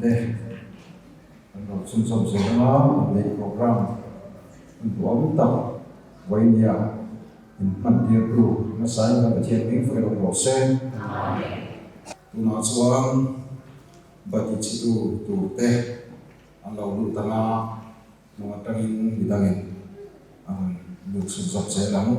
te ang sunsum sa mga ang program ang tam wainia in mandir tu nasai na patien ning for the process tuna chuan bati chitu tu te ang laulu tanga mga tangin bidangin ang sunsum sa lang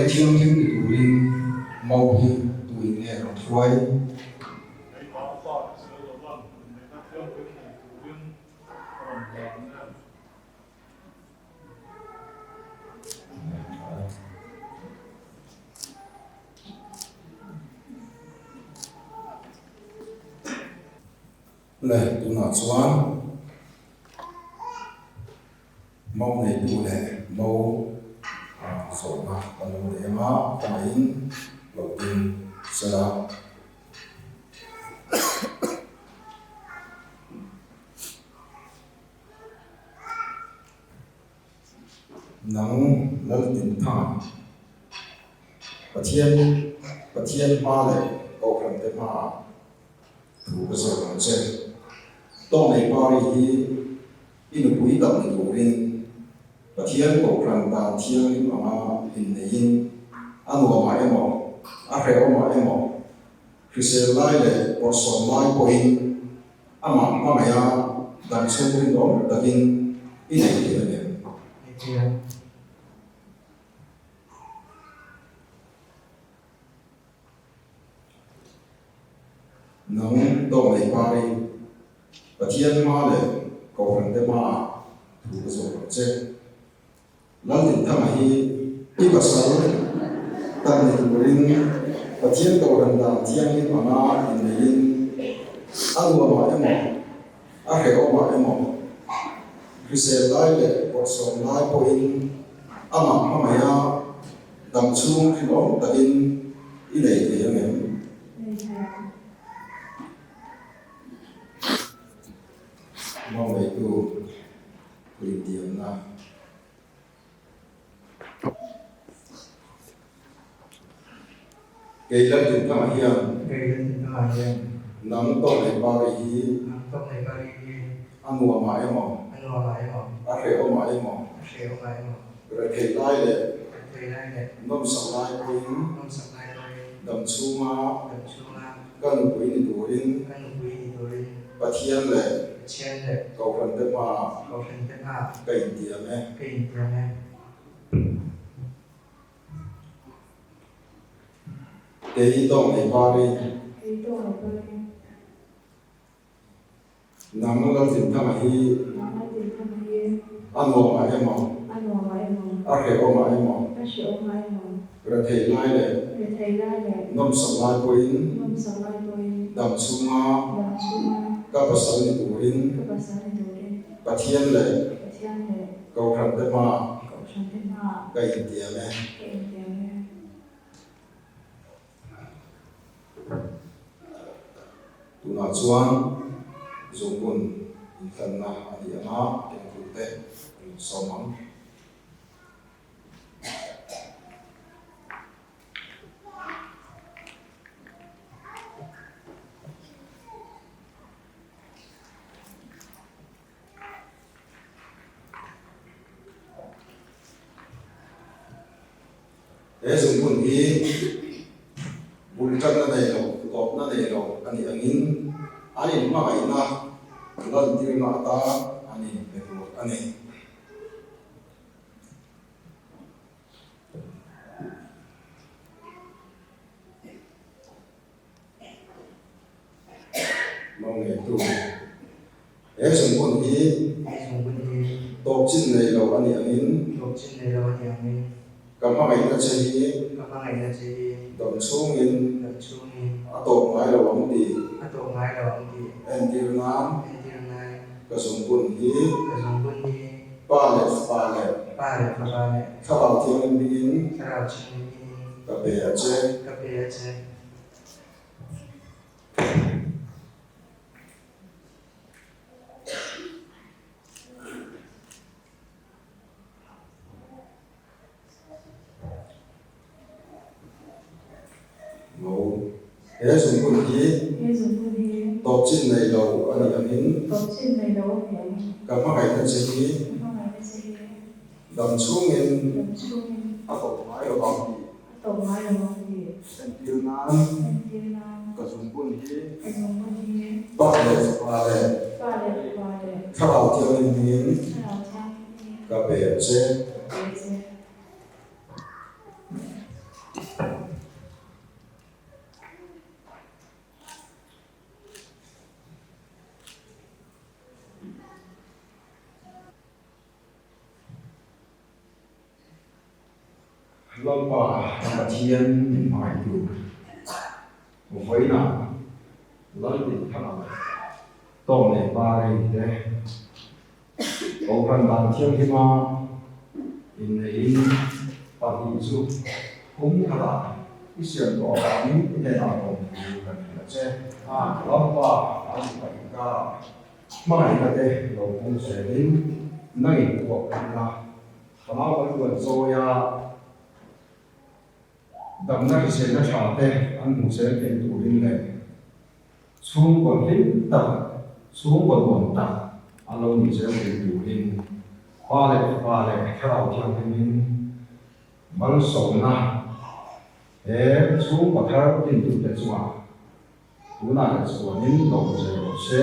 cái chương trình tụ linh màu hình tụ nghệ rộng phơi lên tụ nọ xoan màu này tụ lệ màu sổ mà còn để mà phải đầu tiên sẽ là nắng lớn đến thẳng và thiên ma lệ cầu phần tới ma thủ cái sở làm sen to này bao đi in bụi đậm thủ lên và thiên cầu phần ta thiên mà in này in anh mua máy mà anh phải có máy mà khi xe lái để có số máy của in anh mà mày à đang sống bên đó đã in này thì là nắng to này bao đi và thiên ma để cầu phần tới ma thủ cái số làm sen lần thứ hai đi vào sâu tăng lên ring và chiến cầu lần đầu tiên như mà na in lên ăn uống mà em ăn hay ôm mà em khi xe lái để có số lái point ăn mà ya đầm xuống khi đó ta in này thì em mong vậy tu quyền tiền là cái lần thứ hai nắng to này bao gì ăn mua mà em ăn phải ôm mà em rồi cái lái để nôm sập lái queen đầm su ma gần queen đủ in và thiên lệ cầu phần tới mà cây tiền này cái động này bao đi nắng lên thỉnh thang hi ăn uống mà em ăn phải ôm mà em rồi thầy lai để nôm sập lai queen đầm su ma các bác sĩ tụ linh và thiên lệ cầu phần tới mà cây tiền này tuna chuan zungun in thanna ani anga kengkute somang zungun hi bulkan na nei lo top na nei lo ani angin ani ma kai na lan tir na ta ani betu ani mong nei tu zungun hi top chin nei lo ani angin kama kai na chahi dom chungin atok ngai lo am di endir nam ka zungun hi pa le khabal thiang bin ka be ache zungun hi top chin nei lo ani angin kama kai na chahi dom chungin atok ngai lo am di endir nam ka zungun hi pa le khabal thiang bin ka be ache Long bà là thiên mãi đủ một vấy nào lớn định khá là tổng này ba đây đây có phần bàn thiên khi mà in này bằng hình dung cũng khá là cái chuyện đó là những cái này nào cũng cần là che long bà là một phần cả mãi là đây nó cũng sẽ đến này của mình là nó vẫn còn rồi đầm nát sẽ nó chả thế anh cũng sẽเป็นตัวลิงเลยช่วงก่อนลิ้นตัดช่วงก่อนบ่นตัดอารมณ์จะเป็นตัวลิงฟ้าเลยแค่เราเที่ยวให้มันมันส่งนะช่วงก่อนถ้าลิ้นตัวจะชัวตัวน่าจะชัวลิ้นเราจะรู้เช่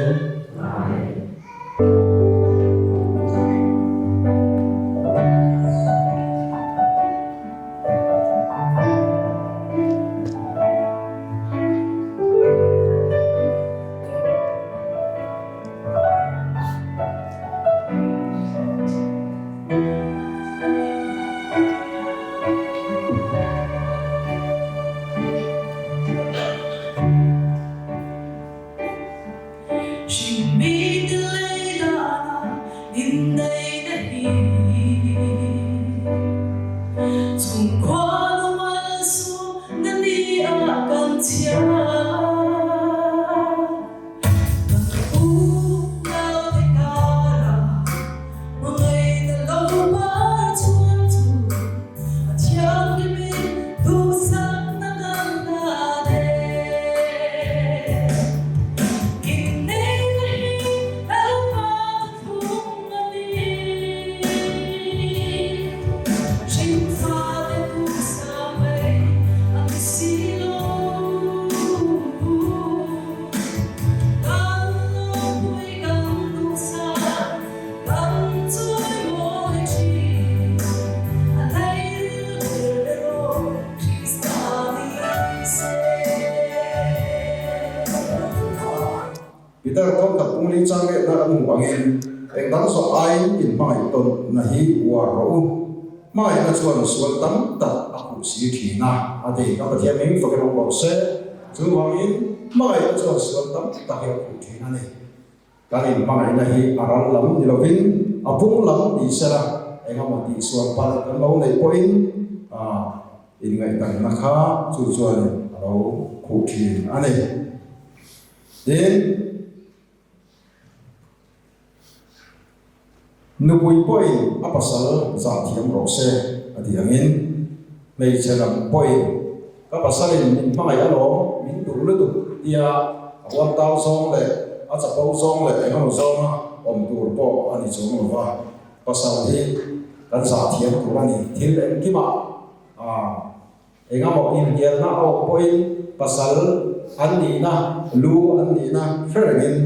Peter tom tak pungli change na anu bangin engdang so ai in mai ton na hi wa ro mai na chuan sual tam ta aku si thina ade ka pathian ming fakero ko se chu bangin mai na chuan sual tam ta hi aku thina ne kanin mai na hi aral lam ni lovin apung lam di sera enga ma di sual pal kan lo nei poin in ngai tan na kha chu chuan ro khu thin ane đến nupui poi apasal za thiam ro se adiangin mei chelam poi apasalin mai alo min du lu du dia awan tao song le a cha pau song le engam song om tur po ani chung wa pasal hi kan za thiam tu ani thil en ki ma engam o in gel na o poi pasal an ni na lu an ni na ferengin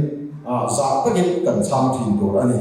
za takin kan cham thin tu ani